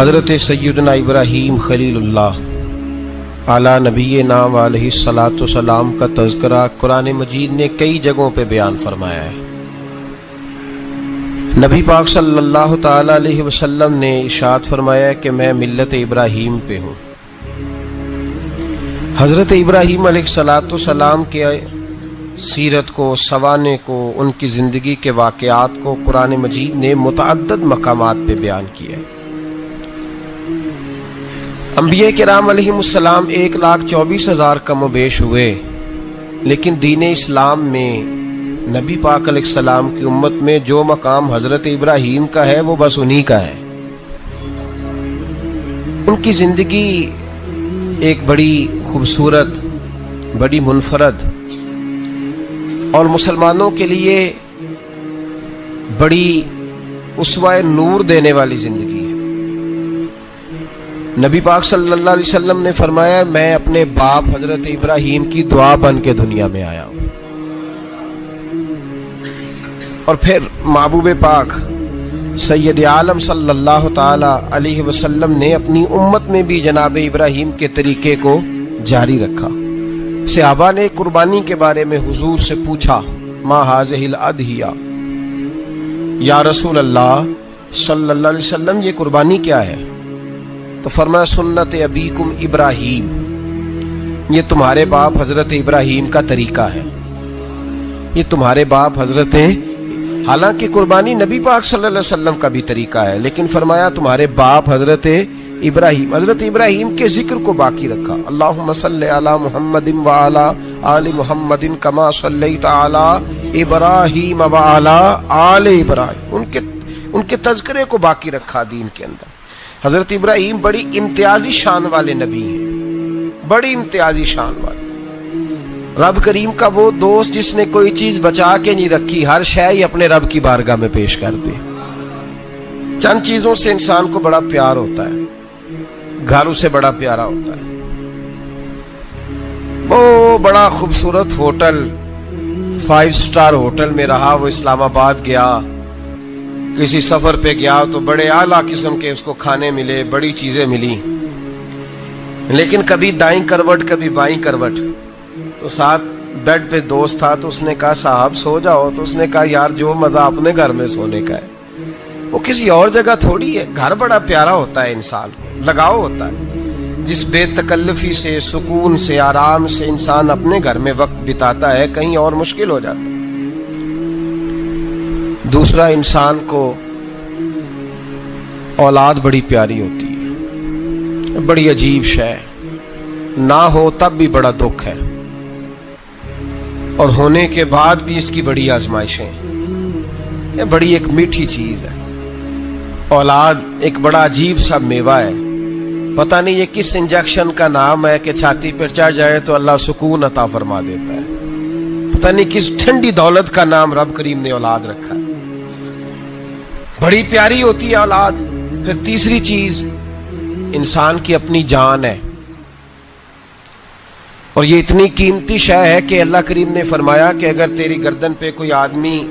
حضرت سیدنا ابراہیم خلیل اللہ اعلیٰ نبینا و علیہ الصلاۃ والسلام کا تذکرہ قرآن مجید نے کئی جگہوں پہ بیان فرمایا ہے۔ نبی پاک صلی اللہ تعالی علیہ وسلم نے ارشاد فرمایا کہ میں ملت ابراہیم پہ ہوں۔ حضرت ابراہیم علیہ الصلاۃ والسلام کے سیرت کو، سوانے کو، ان کی زندگی کے واقعات کو قرآن مجید نے متعدد مقامات پہ بیان کیا ہے۔ انبیاء کرام علیہم السلام 1,24,000 کم و بیش ہوئے، لیکن دین اسلام میں نبی پاک علیہ السلام کی امت میں جو مقام حضرت ابراہیم کا ہے وہ بس انہی کا ہے۔ ان کی زندگی ایک بڑی خوبصورت، بڑی منفرد اور مسلمانوں کے لیے بڑی اسوہ نور دینے والی زندگی ہے۔ نبی پاک صلی اللہ علیہ وسلم نے فرمایا میں اپنے باپ حضرت ابراہیم کی دعا بن کے دنیا میں آیا ہوں۔ اور پھر محبوب پاک سید عالم صلی اللہ تعالی علیہ وسلم نے اپنی امت میں بھی جناب ابراہیم کے طریقے کو جاری رکھا۔ صحابہ نے قربانی کے بارے میں حضور سے پوچھا ما ھذہ الاضحیہ، یا رسول اللہ صلی اللہ علیہ وسلم یہ قربانی کیا ہے؟ تو فرمایا سنت ابیکم ابراہیم، یہ تمہارے باپ حضرت ابراہیم کا طریقہ ہے، یہ تمہارے باپ حضرت، حالانکہ قربانی نبی پاک صلی اللہ علیہ وسلم کا بھی طریقہ ہے، لیکن فرمایا تمہارے باپ حضرت ابراہیم، حضرت ابراہیم کے ذکر کو باقی رکھا۔ اللہم صلی علی محمد وعلی آل محمد کما صلیت علی ابراہیم وعلی آل ابراہیم، ان کے تذکرے کو باقی رکھا دین کے اندر۔ حضرت ابراہیم بڑی امتیازی شان والے نبی ہیں، بڑی امتیازی شان والے۔ رب کریم کا وہ دوست جس نے کوئی چیز بچا کے نہیں رکھی، ہر شے ہی اپنے رب کی بارگاہ میں پیش کر دے۔ چند چیزوں سے انسان کو بڑا پیار ہوتا ہے، گھر اسے بڑا پیارا ہوتا ہے۔ وہ بڑا خوبصورت ہوٹل، 5 سٹار ہوٹل میں رہا، وہ اسلام آباد گیا، کسی سفر پہ گیا تو بڑے اعلیٰ قسم کے اس کو کھانے ملے، بڑی چیزیں ملی، لیکن کبھی دائیں کروٹ کبھی بائیں کروٹ۔ تو ساتھ بیڈ پہ دوست تھا تو اس نے کہا صاحب سو جاؤ، تو اس نے کہا یار جو مزہ اپنے گھر میں سونے کا ہے وہ کسی اور جگہ تھوڑی ہے۔ گھر بڑا پیارا ہوتا ہے، انسان کو لگاؤ ہوتا ہے، جس بے تکلفی سے، سکون سے، آرام سے انسان اپنے گھر میں وقت بتاتا ہے، کہیں اور مشکل ہو جاتا ہے۔ دوسرا، انسان کو اولاد بڑی پیاری ہوتی ہے، بڑی عجیب شے، نہ ہو تب بھی بڑا دکھ ہے، اور ہونے کے بعد بھی اس کی بڑی آزمائشیں، یہ بڑی ایک میٹھی چیز ہے۔ اولاد ایک بڑا عجیب سا میوہ ہے، پتہ نہیں یہ کس انجیکشن کا نام ہے کہ چھاتی پر چڑھ جائے تو اللہ سکون عطا فرما دیتا ہے، پتہ نہیں کس ٹھنڈی دولت کا نام رب کریم نے اولاد رکھا ہے، بڑی پیاری ہوتی ہے اولاد۔ پھر تیسری چیز انسان کی اپنی جان ہے، اور یہ اتنی قیمتی شے ہے کہ اللہ کریم نے فرمایا کہ اگر تیری گردن پہ کوئی آدمی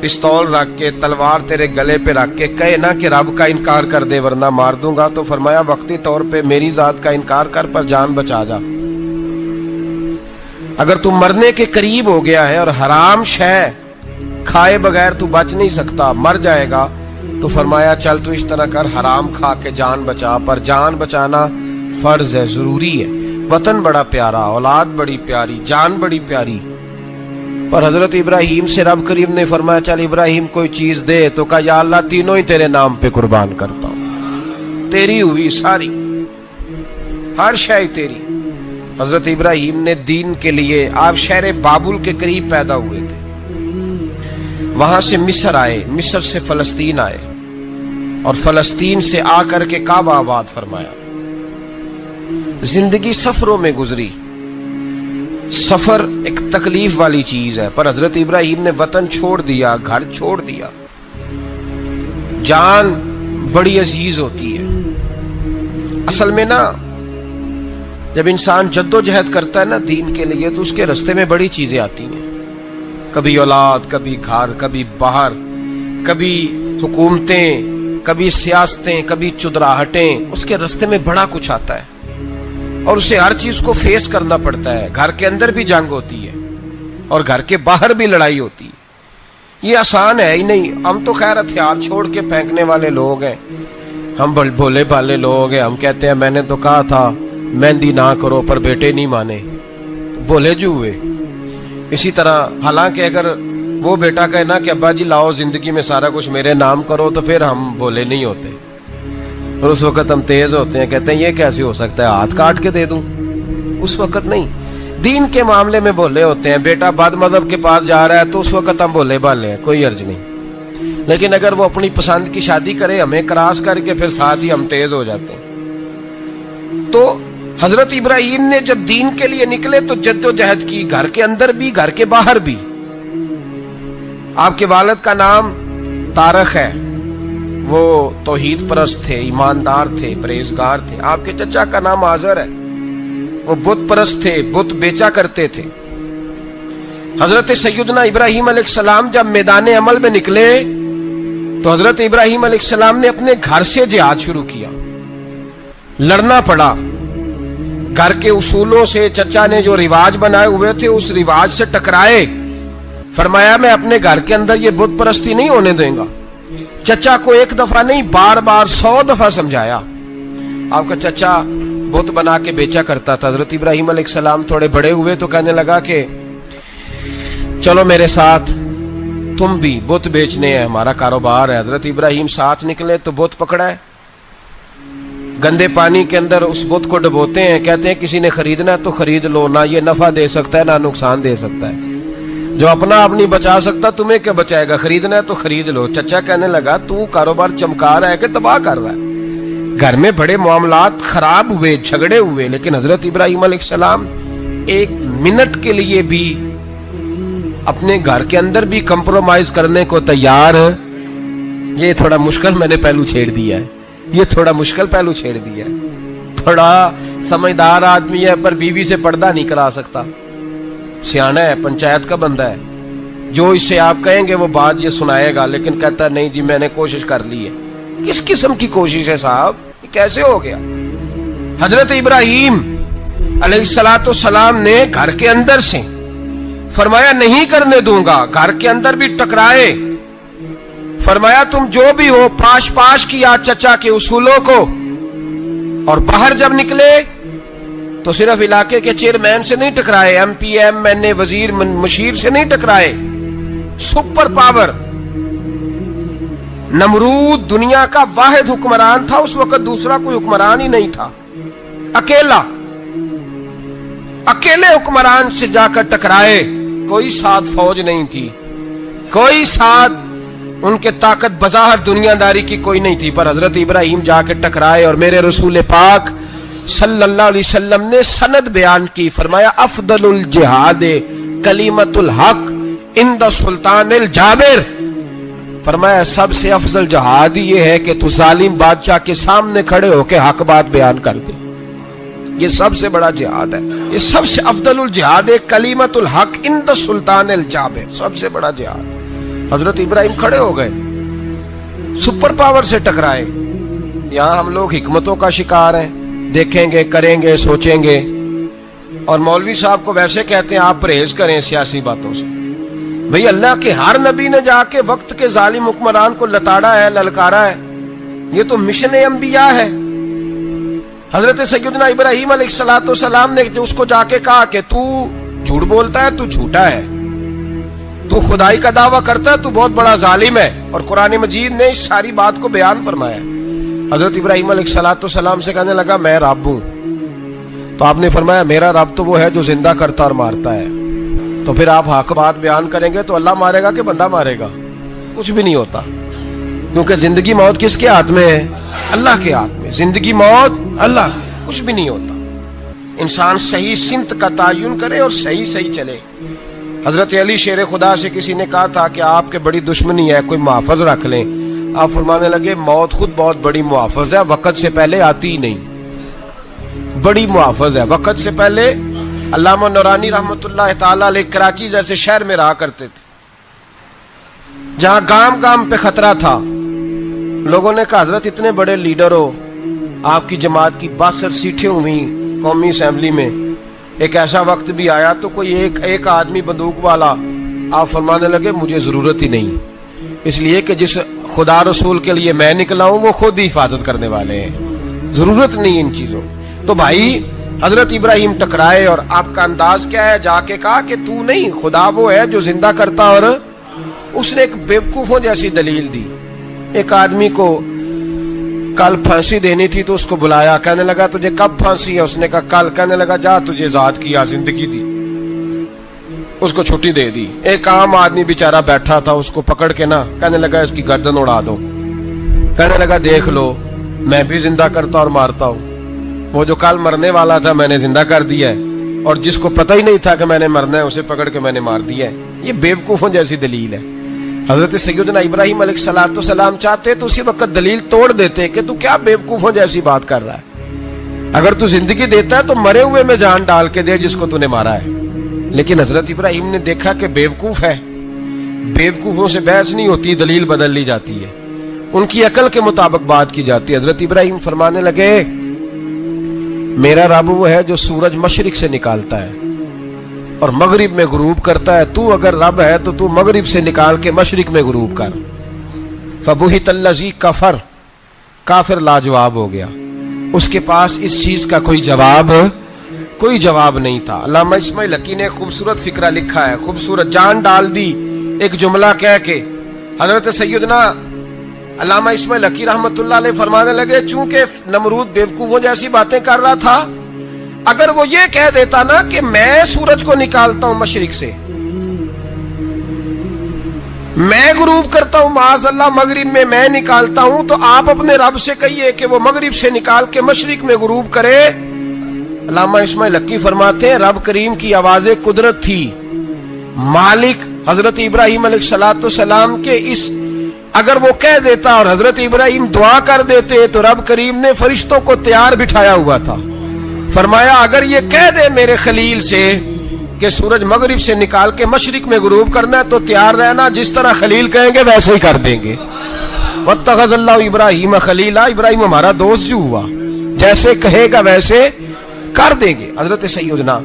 پستول رکھ کے، تلوار تیرے گلے پہ رکھ کے کہے نا کہ رب کا انکار کر دے ورنہ مار دوں گا، تو فرمایا وقتی طور پہ میری ذات کا انکار کر پر جان بچا جا۔ اگر تم مرنے کے قریب ہو گیا ہے اور حرام شے کھائے بغیر تو بچ نہیں سکتا، مر جائے گا، تو فرمایا چل تو اس طرح کر حرام کھا کے جان بچا، پر جان بچانا فرض ہے، ضروری ہے۔ وطن بڑا پیارا، اولاد بڑی پیاری، جان بڑی پیاری، پر حضرت ابراہیم سے رب کریم نے فرمایا چل ابراہیم کوئی چیز دے، تو کہا یا اللہ تینوں ہی تیرے نام پہ قربان کرتا ہوں، تیری ہوئی ساری، ہر شے تیری۔ حضرت ابراہیم نے دین کے لیے، آپ شہر بابل کے قریب پیدا ہوئے تھے، وہاں سے مصر آئے، مصر سے فلسطین آئے، اور فلسطین سے آ کر کے کعبہ آباد فرمایا۔ زندگی سفروں میں گزری، سفر ایک تکلیف والی چیز ہے، پر حضرت ابراہیم نے وطن چھوڑ دیا، گھر چھوڑ دیا۔ جان بڑی عزیز ہوتی ہے اصل میں نا، جب انسان جد و جہد کرتا ہے نا دین کے لیے تو اس کے رستے میں بڑی چیزیں آتی ہیں، کبھی اولاد، کبھی گھر، کبھی باہر، کبھی حکومتیں، کبھی سیاستیں، کبھی چدراہٹیں، اس کے راستے میں بڑا کچھ آتا ہے اور اسے ہر چیز کو فیس کرنا پڑتا ہے. گھر کے اندر بھی جنگ ہوتی ہے اور گھر کے باہر بھی لڑائی ہوتی ہے. یہ آسان ہے ہی نہیں. ہم تو خیر ہتھیار چھوڑ کے پھینکنے والے لوگ ہیں، ہم بھولے بھالے لوگ ہیں. ہم کہتے ہیں میں نے تو کہا تھا مہندی نہ کرو، پر بیٹے نہیں مانے، بولے جو ہوئے. اسی طرح حالانکہ اگر وہ بیٹا کہے نا کہ ابا جی لاؤ زندگی میں سارا کچھ میرے نام کرو، تو پھر ہم بولے نہیں ہوتے اور اس وقت ہم تیز ہوتے ہیں، کہتے ہیں یہ کیسے ہو سکتا ہے، ہاتھ کاٹ کے دے دوں. اس وقت نہیں. دین کے معاملے میں بولے ہوتے ہیں. بیٹا بد مذہب کے پاس جا رہا ہے تو اس وقت ہم بولے بالے ہیں، کوئی عرض نہیں. لیکن اگر وہ اپنی پسند کی شادی کرے ہمیں کراس کر کے، پھر ساتھ ہی ہم تیز ہو جاتے ہیں. تو حضرت ابراہیم نے جب دین کے لیے نکلے تو جد و جہد کی، گھر کے اندر بھی گھر کے باہر بھی. آپ کے والد کا نام طارق ہے، وہ توحید پرست تھے، ایماندار تھے، پرہیزگار تھے. آپ کے چچا کا نام آزر ہے، وہ بت پرست تھے، بت بیچا کرتے تھے. حضرت سیدنا ابراہیم علیہ السلام جب میدان عمل میں نکلے تو حضرت ابراہیم علیہ السلام نے اپنے گھر سے جہاد شروع کیا. لڑنا پڑا. گھر کے اصولوں سے چچا نے جو رواج بنائے ہوئے تھے اس رواج سے ٹکرائے. فرمایا میں اپنے گھر کے اندر یہ بت پرستی نہیں ہونے دیں گا. چچا کو ایک دفعہ نہیں بار بار 100 دفعہ سمجھایا. آپ کا چچا بت بنا کے بیچا کرتا تھا. حضرت ابراہیم علیہ السلام تھوڑے بڑے ہوئے تو کہنے لگا کہ چلو میرے ساتھ، تم بھی بت بیچنے ہیں، ہمارا کاروبار ہے. حضرت ابراہیم ساتھ نکلے تو بت پکڑا ہے. گندے پانی کے اندر اس بت کو ڈبوتے ہیں، کہتے ہیں کسی نے خریدنا ہے تو خرید لو، نہ یہ نفع دے سکتا ہے نہ نقصان دے سکتا ہے. جو اپنا آپ نہیں بچا سکتا تمہیں کیا بچائے گا، خریدنا ہے تو خرید لو. چچا کہنے لگا تو کاروبار چمکا رہا ہے کہ تباہ کر رہا ہے. گھر میں بڑے معاملات خراب ہوئے، جھگڑے ہوئے، لیکن حضرت ابراہیم علیہ السلام ایک منٹ کے لیے بھی اپنے گھر کے اندر بھی کمپرومائز کرنے کو تیار. یہ تھوڑا مشکل میں نے پہلو چھیڑ دیا ہے، یہ تھوڑا مشکل پہلو چھیڑ دیا ہے. بڑا سمجھدار آدمی ہے پر بیوی سے پردہ نہیں کرا سکتا. سیانا ہے، پنچایت کا بندہ ہے، جو اس سے آپ کہیں گے وہ بات یہ سنائے گا، لیکن کہتا ہے نہیں جی میں نے کوشش کر لی ہے. کس قسم کی کوشش ہے صاحب، یہ کیسے ہو گیا؟ حضرت ابراہیم علیہ السلام نے گھر کے اندر سے فرمایا نہیں کرنے دوں گا. گھر کے اندر بھی ٹکرائے. فرمایا تم جو بھی ہو پاش پاش کیا چچا کے اصولوں کو. اور باہر جب نکلے تو صرف علاقے کے چیئرمین سے نہیں ٹکرائے، ایم پی ایم این اے وزیر مشیر سے نہیں ٹکرائے. سپر پاور نمرود دنیا کا واحد حکمران تھا. اس وقت دوسرا کوئی حکمران ہی نہیں تھا. اکیلے حکمران سے جا کر ٹکرائے. کوئی ساتھ فوج نہیں تھی، کوئی ساتھ ان کے طاقت بظاہر دنیا داری کی کوئی نہیں تھی. پر حضرت ابراہیم جا کے ٹکرائے اور میرے رسول پاک صلی اللہ علیہ وسلم نے سند بیان کی. فرمایا افضل الجہاد کلمۃ الحق عند سلطان الجابر. فرمایا سب سے افضل جہاد یہ ہے کہ تو ظالم بادشاہ کے سامنے کھڑے ہو کے حق بات بیان کر دے. یہ سب سے بڑا جہاد ہے. یہ سب سے افضل الجہاد کلمۃ الحق عند سلطان الجابر، سب سے بڑا جہاد. حضرت ابراہیم کھڑے ہو گئے، سپر پاور سے ٹکرائے. یہاں ہم لوگ حکمتوں کا شکار ہیں، دیکھیں گے، کریں گے، سوچیں گے. اور مولوی صاحب کو ویسے کہتے ہیں آپ پرہیز کریں سیاسی باتوں سے. بھئی اللہ کے ہر نبی نے جا کے وقت کے ظالم حکمران کو لتاڑا ہے، للکارا ہے. یہ تو مشن انبیاء ہے. حضرت سیدنا ابراہیم علیہ السلام نے اس کو جا کے کہا کہ تو جھوٹ بولتا ہے، تو جھوٹا ہے، تو خدائی کا دعویٰ کرتا ہے، تو بہت بڑا ظالم ہے. اور قرآن مجید نے اس ساری بات کو بیان فرمایا. حضرت ابراہیم علیہ السلام سے کہنے لگا میں رب ہوں. تو آپ نے فرمایا میرا رب تو وہ ہے جو زندہ کرتا اور مارتا ہے. تو پھر آپ حق بات بیان کریں گے تو اللہ مارے گا کہ بندہ مارے گا؟ کچھ بھی نہیں ہوتا، کیونکہ زندگی موت کس کے ہاتھ میں ہے؟ اللہ کے ہاتھ میں. زندگی موت اللہ، کچھ بھی نہیں ہوتا. انسان صحیح سمت کا تعین کرے اور صحیح چلے. حضرت علی شیر خدا سے کسی نے کہا تھا کہ آپ کے بڑی دشمنی ہے، کوئی محافظ رکھ لیں. آپ فرمانے لگے موت خود بہت بڑی محافظ ہے، وقت سے پہلے آتی ہی نہیں. بڑی محافظ ہے، وقت سے پہلے. علامہ نورانی رحمت اللہ تعالیٰ علیہ کراچی جیسے شہر میں رہا کرتے تھے، جہاں گام گام پہ خطرہ تھا. لوگوں نے کہا حضرت اتنے بڑے لیڈر ہو, آپ کی جماعت کی 62 سیٹیں ہوئی قومی اسمبلی میں, ایک ایسا وقت بھی آیا تو کوئی ایک آدمی بندوق والا, آپ فرمانے لگے مجھے ضرورت ہی نہیں, اس لیے کہ جس خدا رسول کے لیے میں نکلا ہوں وہ خود ہی حفاظت کرنے والے ہیں, ضرورت نہیں ان چیزوں. تو بھائی حضرت ابراہیم ٹکرائے اور آپ کا انداز کیا ہے, جا کے کہا کہ تو نہیں, خدا وہ ہے جو زندہ کرتا. اور اس نے ایک بیوقوفوں جیسی دلیل دی. ایک آدمی کو کل پھانسی دینی تھی تو اس کو بلایا, کہنے لگا تجھے کب پھانسی ہے, اس نے کہا کل. کہنے لگا جا تجھے ذات کیا زندگی دی, اس کو چھٹی دے دی. ایک عام آدمی بیچارہ بیٹھا تھا, اس کو پکڑ کے نا کہنے لگا اس کی گردن اڑا دو. کہنے لگا دیکھ لو میں بھی زندہ کرتا اور مارتا ہوں, وہ جو کل مرنے والا تھا میں نے زندہ کر دیا ہے, اور جس کو پتہ ہی نہیں تھا کہ میں نے مرنا ہے اسے پکڑ کے میں نے مار دیا ہے. یہ بیوقوفوں جیسی دلیل ہے. حضرت سیدنا ابراہیم علیہ الصلوۃ والسلام چاہتے تو اسی وقت دلیل توڑ دیتے کہ تو کیا بیوقوفوں جیسی بات کر رہا ہے, اگر تو زندگی دیتا ہے تو مرے ہوئے میں جان ڈال کے دے جس کو تو نے مارا ہے. لیکن حضرت ابراہیم نے دیکھا کہ بیوقوف ہے, بیوقوفوں سے بحث نہیں ہوتی, دلیل بدل لی جاتی ہے, ان کی عقل کے مطابق بات کی جاتی ہے. حضرت ابراہیم فرمانے لگے میرا رب وہ ہے جو سورج مشرق سے نکالتا ہے اور مغرب میں غروب کرتا ہے, تو اگر رب ہے تو تو مغرب سے نکال کے مشرق میں غروب کر. فبہت الذی کفر, کافر لاجواب ہو گیا, اس کے پاس اس چیز کا کوئی جواب نہیں تھا. علامہ اسماعیل حقی نے خوبصورت فقرہ لکھا ہے, خوبصورت, جان ڈال دی ایک جملہ کہہ کے. حضرت سیدنا علامہ اسماعیل حقی رحمت اللہ علیہ فرمانے لگے چونکہ نمرود بیوقوفوں جیسی باتیں کر رہا تھا, اگر وہ یہ کہہ دیتا نا کہ میں سورج کو نکالتا ہوں مشرق سے, میں غروب کرتا ہوں معاذ اللہ مغرب میں میں نکالتا ہوں, تو آپ اپنے رب سے کہیے کہ وہ مغرب سے نکال کے مشرق میں غروب کرے. علامہ اسماعیل حقی فرماتے ہیں رب کریم کی آواز قدرت تھی, مالک حضرت ابراہیم علیہ الصلوۃ والسلام کے اس, اگر وہ کہہ دیتا اور حضرت ابراہیم دعا کر دیتے تو رب کریم نے فرشتوں کو تیار بٹھایا ہوا تھا. فرمایا اگر یہ کہہ دے میرے خلیل سے کہ سورج مغرب سے نکال کے مشرق میں غروب کرنا ہے تو تیار رہنا, جس طرح خلیل کہیں گے ویسے ہی کر دیں گے. واتخذ اللہ ابراہیم خلیلا, ابراہیم ہمارا دوست جو ہوا, جیسے کہے گا ویسے کر دیں گے. حضرت سیدنا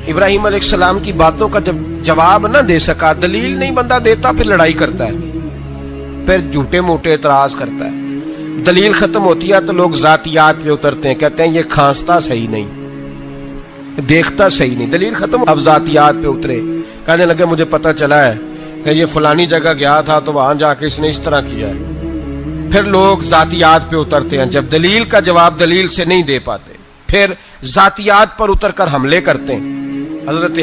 ابراہیم علیہ السلام کی باتوں کا جب جواب نہ دے سکا, دلیل نہیں بندہ دیتا, پھر لڑائی کرتا ہے, پھر جھوٹے موٹے اعتراض کرتا ہے. دلیل ختم ہوتی ہے تو لوگ ذاتیات پہ اترتے ہیں, کہتے ہیں یہ کھانستا صحیح نہیں, دیکھتا صحیح نہیں. دلیل ختم, اب ذاتیات پہ اترے, کہنے لگے مجھے پتہ چلا ہے کہ یہ فلانی جگہ گیا تھا تو وہاں جا کے اس نے اس طرح کیا ہے. پھر لوگ ذاتیات پہ اترتے ہیں, جب دلیل کا جواب دلیل سے نہیں دے پاتے پھر ذاتیات پر اتر کر حملے کرتے ہیں. حضرت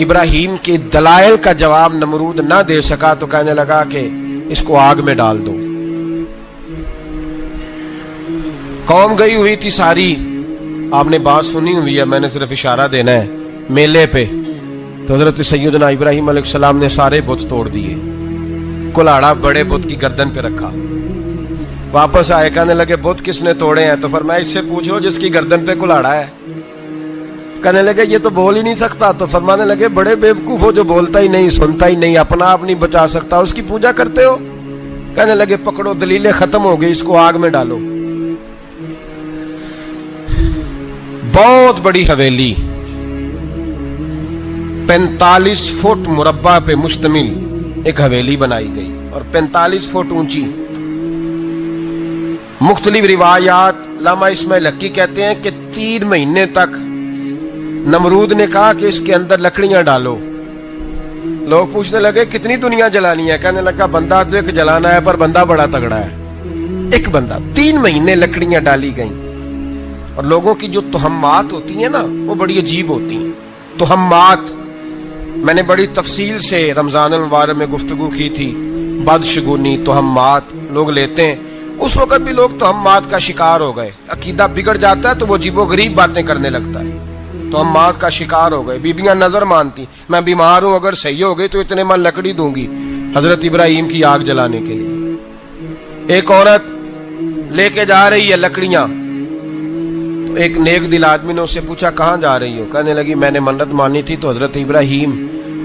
ابراہیم کے دلائل کا جواب نمرود نہ دے سکا تو کہنے لگا کہ اس کو آگ میں ڈال دو. قوم گئی ہوئی تھی ساری, آپ نے بات سنی ہوئی ہے, میں نے صرف اشارہ دینا ہے, میلے پہ. تو حضرت سیدنا ابراہیم علیہ السلام نے سارے بت توڑ دیے, کلاڑا بڑے بت کی گردن پہ رکھا. واپس آئے, کہنے لگے بت کس نے توڑے ہیں, تو فرمایا اس سے پوچھ لو جس کی گردن پہ کلاڑا ہے. کہنے لگے یہ تو بول ہی نہیں سکتا, تو فرمانے لگے بڑے بیوقوف ہو جو بولتا ہی نہیں, سنتا ہی نہیں, اپنا آپ نہیں بچا سکتا, اس کی پوجا کرتے ہو. کہنے لگے پکڑو دلیلیں ختم ہو گئی, اس کو آگ میں ڈالو. بہت بڑی حویلی 45 فٹ مربع پہ مشتمل ایک حویلی بنائی گئی اور 45 فٹ اونچی. مختلف روایات, علامہ اسماعیل حقی کہتے ہیں کہ 3 مہینے تک نمرود نے کہا کہ اس کے اندر لکڑیاں ڈالو. لوگ پوچھنے لگے کتنی دنیا جلانی ہے, کہنے لگا بندہ تو ایک جلانا ہے پر بندہ بڑا تگڑا ہے, ایک بندہ. 3 مہینے لکڑیاں ڈالی گئیں. اور لوگوں کی جو تہمات ہوتی ہیں نا وہ بڑی عجیب ہوتی ہیں. تہمات میں نے بڑی تفصیل سے رمضان المبارک میں گفتگو کی تھی. بدشگونی, تہمات لوگ لیتے ہیں. اس وقت بھی لوگ تہمات کا شکار ہو گئے. عقیدہ بگڑ جاتا ہے تو وہ عجیب و غریب باتیں کرنے لگتا ہے. تہمات کا شکار ہو گئے. بیبیاں نظر مانتی, میں بیمار ہوں, اگر صحیح ہو گئی تو اتنے من لکڑی دوں گی حضرت ابراہیم کی آگ جلانے کے لیے. ایک عورت لے کے جا رہی ہے لکڑیاں, تو ایک نیک دل آدمی نے اس سے پوچھا کہاں جا رہی ہو. کہنے لگی میں نے منت مانی تھی تو حضرت ابراہیم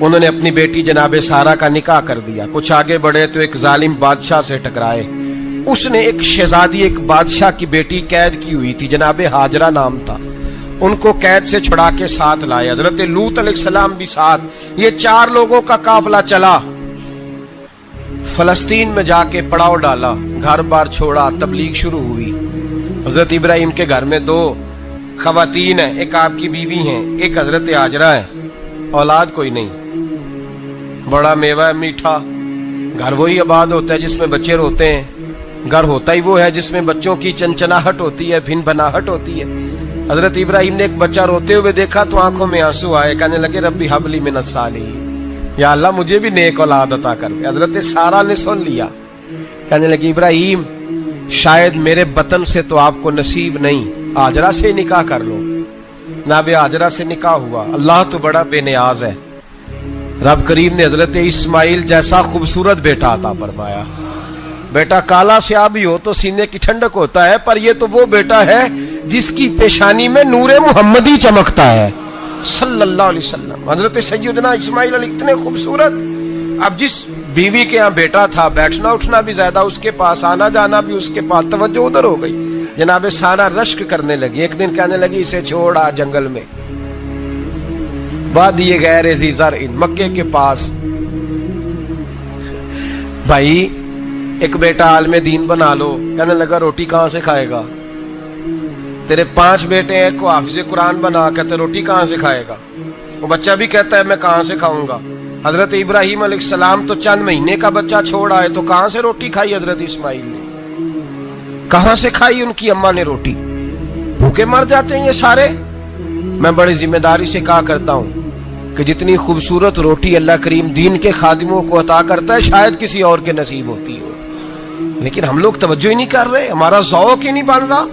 انہوں نے اپنی بیٹی جناب سارہ کا نکاح کر دیا. کچھ آگے بڑھے تو ایک ظالم بادشاہ سے ٹکرائے. اس نے ایک شہزادی ایک بادشاہ کی بیٹی قید کی ہوئی تھی, جناب ہاجرہ نام تھا. ان کو قید سے چھڑا کے ساتھ لائے. حضرت لوط علیہ السلام بھی ساتھ. یہ 4 لوگوں کا قافلہ چلا. فلسطین میں جا کے پڑاؤ ڈالا, گھر بار چھوڑا, تبلیغ شروع ہوئی. حضرت ابراہیم کے گھر میں 2 خواتین ہیں, ایک آپ کی بیوی ہیں, ایک حضرت ہاجرہ ہے. اولاد کوئی نہیں. بڑا میوہ ہے میٹھا. گھر وہی آباد ہوتا ہے جس میں بچے روتے ہیں. گھر ہوتا ہی وہ ہے جس میں بچوں کی چنچناہٹ ہوتی ہے, بھن بھناہٹ ہوتی ہے. حضرت ابراہیم نے ایک بچہ روتے ہوئے دیکھا تو آنکھوں میں آنسو آئے. کہنے لگے ربی حب لی من الصالحین, یا اللہ مجھے بھی نیک اولاد عطا کر دے. حضرت سارہ نے سن لیا. کہنے لگی ابراہیم شاید میرے بطن سے تو آپ کو نصیب نہیں, ہاجرہ سے نکاح کر لو. جناب ہاجرہ سے نکاح ہوا. اللہ تو بڑا بے نیاز ہے. رب کریم نے حضرت اسماعیل جیسا خوبصورت بیٹا عطا فرمایا. بیٹا کالا سیاہ بھی ہو تو سینے کی ٹھنڈک ہوتا ہے, پر یہ تو وہ بیٹا ہے جس کی پیشانی میں نور محمدی چمکتا ہے صلی اللہ علیہ وسلم. حضرت سیدنا اسماعیل علیہ اتنے خوبصورت. اب جس بیوی کے ہاں بیٹا تھا, بیٹھنا اٹھنا بھی زیادہ اس کے پاس, آنا جانا بھی اس کے پاس, توجہ ادھر ہو گئی. جناب سارہ رشک کرنے لگی. ایک دن کہنے لگی اسے چھوڑا جنگل میں, وادی غیر ذی زرع, مکے کے پاس. بھائی ایک بیٹا عالم دین بنا لو. کہنے لگا روٹی کہاں سے کھائے گا؟ تیرے 5 بیٹے ہیں, کو حافظ قرآن بنا, کہتے روٹی کہاں سے کھائے گا؟ وہ بچہ بھی کہتا ہے میں کہاں سے کھاؤں گا. حضرت ابراہیم علیہ السلام تو چند مہینے کا بچہ چھوڑ آئے, تو کہاں سے روٹی کھائی حضرت اسماعیل نے؟ کہاں سے کھائی ان کی اماں نے روٹی؟ بھوکے مر جاتے ہیں یہ سارے. میں بڑی ذمہ داری سے کہا کرتا ہوں کہ جتنی خوبصورت روٹی اللہ کریم دین کے خادموں کو عطا کرتا ہے شاید کسی اور کے نصیب ہوتی ہو, لیکن ہم لوگ توجہ ہی نہیں کر رہے. ہمارا ذوق ہی نہیں بن رہا.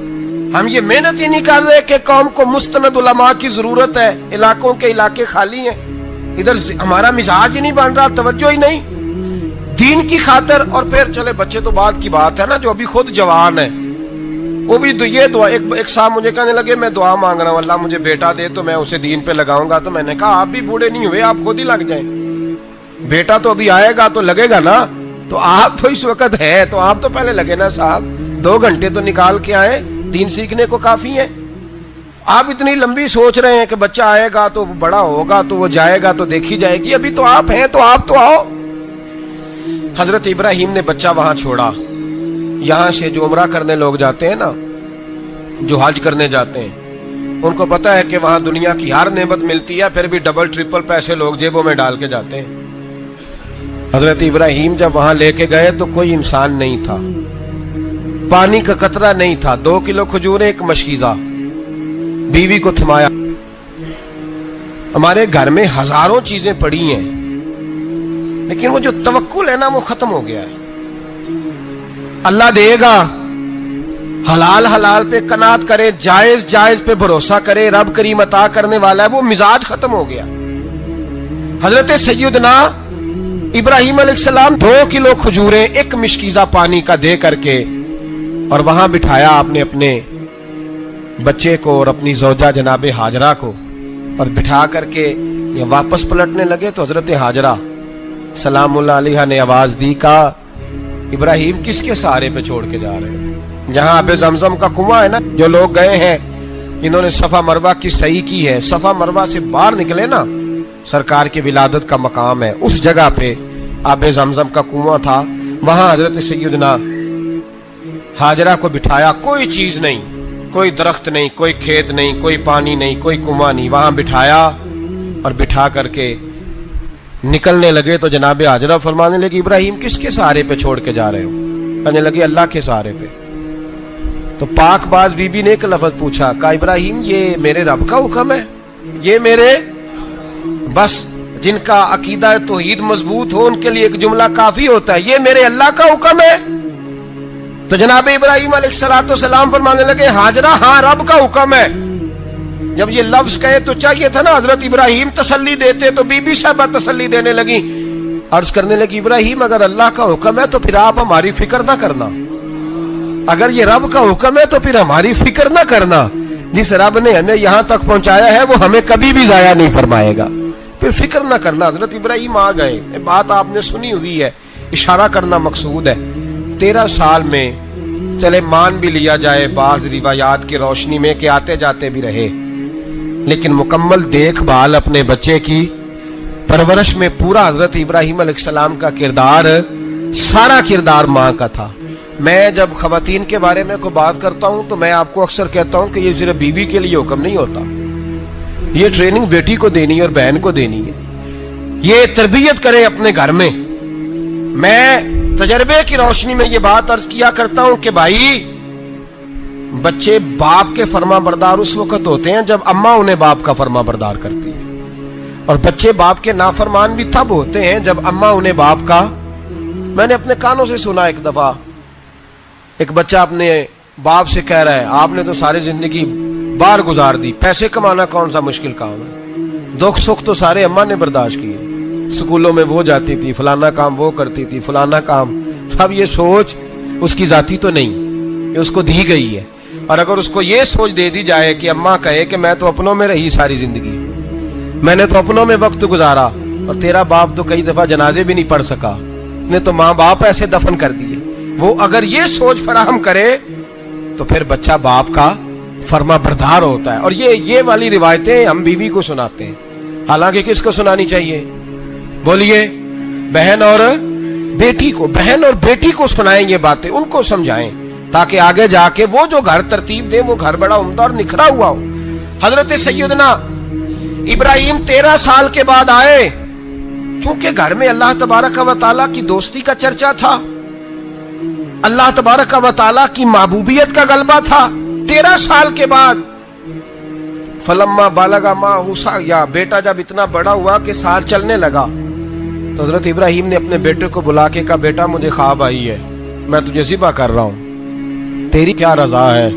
ہم یہ محنت ہی نہیں کر رہے کہ قوم کو مستند علماء کی ضرورت ہے. علاقوں کے علاقے خالی ہیں, ادھر ہمارا مزاج ہی نہیں بن رہا, توجہ ہی نہیں دین کی خاطر. اور پھر چلے بچے تو بعد کی بات ہے نا, جو ابھی خود جوان ہے وہ بھی یہ دعا. ایک صاحب مجھے کہنے لگے میں دعا مانگ رہا ہوں اللہ مجھے بیٹا دے تو میں اسے دین پہ لگاؤں گا. تو میں نے کہا آپ بھی بوڑھے نہیں ہوئے, آپ خود ہی لگ جائیں. بیٹا تو ابھی آئے گا تو لگے گا نا. تو آپ تو اس وقت ہے تو آپ تو پہلے لگے نا صاحب. 2 گھنٹے تو نکال کے آئے, دین سیکھنے کو کافی ہے. آپ اتنی لمبی سوچ رہے ہیں کہ بچہ آئے گا تو بڑا ہوگا تو وہ جائے گا تو دیکھی جائے گی. ابھی تو آپ ہیں تو آپ تو آؤ. حضرت ابراہیم نے بچہ وہاں چھوڑا. یہاں سے جو عمرہ کرنے لوگ جاتے ہیں نا, جو حج کرنے جاتے ہیں, ان کو پتا ہے کہ وہاں دنیا کی ہر نعمت ملتی ہے, پھر بھی ڈبل ٹرپل پیسے لوگ جیبوں میں ڈال کے جاتے ہیں. حضرت ابراہیم جب وہاں لے کے گئے تو کوئی انسان نہیں تھا, پانی کا قطرہ نہیں تھا. 2 کلو کھجوریں, ایک مشکیزہ. بیوی کو تھمایا. ہمارے گھر میں ہزاروں چیزیں پڑی ہیں, لیکن وہ جو توکل ہے نا وہ ختم ہو گیا ہے. اللہ دے گا, حلال حلال پہ قناعت کرے, جائز جائز پہ بھروسہ کرے, رب کریم عطا کرنے والا ہے. وہ مزاج ختم ہو گیا. حضرت سیدنا ابراہیم علیہ السلام 2 کلو کھجوریں, ایک مشکیزہ پانی کا دے کر کے, اور وہاں بٹھایا آپ نے اپنے بچے کو اور اپنی زوجہ جناب ہاجرہ کو, اور بٹھا کر کے یہ واپس پلٹنے لگے. تو حضرت ہاجرہ سلام اللہ علیہ نے آواز دی, کہا ابراہیم کس کے سہارے پہ چھوڑ کے جا رہے ہیں؟ جہاں آب زمزم کا کنواں ہے نا, جو لوگ گئے ہیں انہوں نے صفا مروہ کی صحیح کی ہے, صفا مروہ سے باہر نکلے نا, سرکار کی ولادت کا مقام ہے, اس جگہ پہ آب زمزم کا کنواں تھا. وہاں حضرت سیدنا ہاجرہ کو بٹھایا. کوئی چیز نہیں, کوئی درخت نہیں, کوئی کھیت نہیں, کوئی پانی نہیں, کوئی کنواں نہیں. وہاں بٹھایا اور بٹھا کر کے نکلنے لگے تو جناب ہاجرہ فرمانے لگی ابراہیم کس کے سہارے پہ چھوڑ کے جا رہے ہو؟ کہنے لگے اللہ کے سہارے پہ. تو پاک باز بی بی نے ایک لفظ پوچھا, کہا ابراہیم یہ میرے رب کا حکم ہے؟ یہ میرے, بس جن کا عقیدہ توحید مضبوط ہو ان کے لیے ایک جملہ کافی ہوتا ہے, یہ میرے اللہ کا حکم ہے. تو جناب ابراہیم علیہ السلام فرمانے لگے ہاجرہ ہاں رب کا حکم ہے. جب یہ لفظ کہے تو چاہیے تھا نا حضرت ابراہیم تسلی دیتے, تو بی بی صاحبہ تسلی دینے لگی. عرض کرنے لگی ابراہیم اگر اللہ کا حکم ہے تو پھر آپ ہماری فکر نہ کرنا. اگر یہ رب کا حکم ہے تو پھر ہماری فکر نہ کرنا. جس رب نے ہمیں یہاں تک پہنچایا ہے وہ ہمیں کبھی بھی ضائع نہیں فرمائے گا. پھر فکر نہ کرنا. حضرت ابراہیم آ گئے, بات آپ نے سنی ہوئی ہے, اشارہ کرنا مقصود ہے. 13 سال میں چلے مان بھی لیا جائے بعض روایات کی روشنی میں کہ آتے جاتے بھی رہے, لیکن مکمل دیکھ بھال اپنے بچے کی پرورش میں پورا حضرت ابراہیم علیہ السلام کا کردار, سارا کردار ماں کا تھا. میں جب خواتین کے بارے میں کوئی بات کرتا ہوں تو میں آپ کو اکثر کہتا ہوں کہ یہ صرف بیوی کے لیے حکم نہیں ہوتا, یہ ٹریننگ بیٹی کو دینی ہے اور بہن کو دینی ہے. یہ تربیت کرے اپنے گھر میں. میں تجربے کی روشنی میں یہ بات عرض کیا کرتا ہوں کہ بھائی بچے باپ کے فرما بردار اس وقت ہوتے ہیں جب اماں انہیں باپ کا فرما بردار کرتی ہے, اور بچے باپ کے نافرمان بھی تب ہوتے ہیں جب اماں انہیں باپ کا. میں نے اپنے کانوں سے سنا ایک دفعہ ایک بچہ اپنے باپ سے کہہ رہا ہے آپ نے تو ساری زندگی باہر گزار دی, پیسے کمانا کون سا مشکل کام ہے, دکھ سکھ تو سارے اماں نے برداشت کیے, سکولوں میں وہ جاتی تھی, فلانا کام وہ کرتی تھی, فلانا کام. اب یہ سوچ اس کی ذاتی تو نہیں, یہ اس کو دی گئی ہے. اور اگر اس کو یہ سوچ دے دی جائے کہ اماں کہے کہ میں تو اپنوں میں رہی ساری زندگی, میں نے تو اپنوں میں وقت گزارا, اور تیرا باپ تو کئی دفعہ جنازے بھی نہیں پڑھ سکا, نے تو ماں باپ ایسے دفن کر دیے, وہ اگر یہ سوچ فراہم کرے تو پھر بچہ باپ کا فرما بردار ہوتا ہے. اور یہ والی روایتیں ہم بیوی کو سناتے ہیں, حالانکہ کس کو سنانی چاہیے بولیے؟ بہن اور بیٹی کو. بہن اور بیٹی کو سنائیں یہ باتیں, ان کو سمجھائیں تاکہ آگے جا کے وہ جو گھر ترتیب دیں وہ گھر بڑا عمدہ اور نکھرا ہوا ہو. حضرت سیدنا ابراہیم 13 سال کے بعد آئے, چونکہ گھر میں اللہ تبارک و تعالیٰ کی دوستی کا چرچا تھا, اللہ تبارک و تعالیٰ کی محبوبیت کا غلبہ تھا. 13 سال کے بعد فلما بالغ معہ السعی, بیٹا جب اتنا بڑا ہوا کہ سال چلنے لگا تو حضرت ابراہیم نے اپنے بیٹے کو بلا کے کہا بیٹا مجھے خواب آئی ہے, میں تجھے ذبح کر رہا ہوں, تیری کیا رضا ہے؟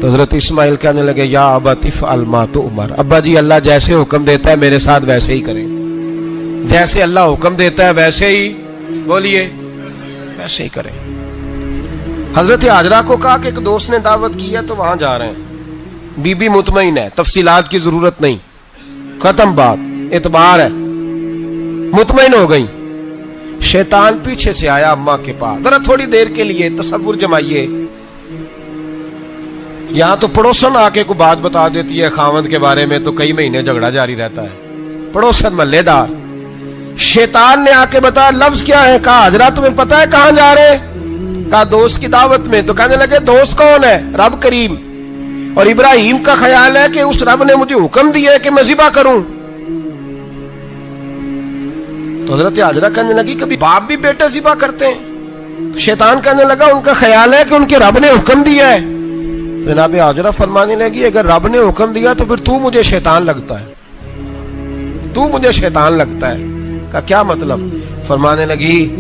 تو حضرت اسماعیل کہنے لگے یا ابت افعل ما تؤمر, ابا جی اللہ جیسے حکم دیتا ہے میرے ساتھ ویسے ہی کریں, جیسے اللہ حکم دیتا ہے ویسے ہی بولیے ویسے ہی کریں. حضرت حاجرہ کو کہا کہ ایک دوست نے دعوت کی ہے تو وہاں جا رہے ہیں, بی بی مطمئن ہے, تفصیلات کی ضرورت نہیں, ختم بات, اعتبار ہے, مطمئن ہو گئی. شیطان پیچھے سے آیا اماں کے پاس, ذرا تھوڑی دیر کے لیے تصور جمائیے, یہاں تو پڑوسن آ کے کوئی بات بتا دیتی ہے خاوند کے بارے میں تو کئی مہینے جھگڑا جاری رہتا ہے, پڑوسن محلے دار. شیطان نے آ کے بتایا لفظ کیا ہے, کہا حاجرہ تمہیں پتا ہے کہاں جا رہے, کہا دوست کی دعوت میں. تو کہنے لگے دوست کون ہے؟ رب کریم, اور ابراہیم کا خیال ہے کہ اس رب نے مجھے حکم دیا ہے کہ میں ذبح کروں. تو حضرت حاجرہ کہنے لگی کبھی باپ بھی بیٹے ذبح کرتے ہیں؟ شیطان کہنے لگا ان کا خیال ہے کہ ان کے رب نے حکم دیا ہے. جناب حاجرہ فرمانے لگی اگر رب نے حکم دیا تو پھر تو مجھے شیطان لگتا ہے, تو مجھے شیطان لگتا ہے. کا کیا مطلب؟ فرمانے لگی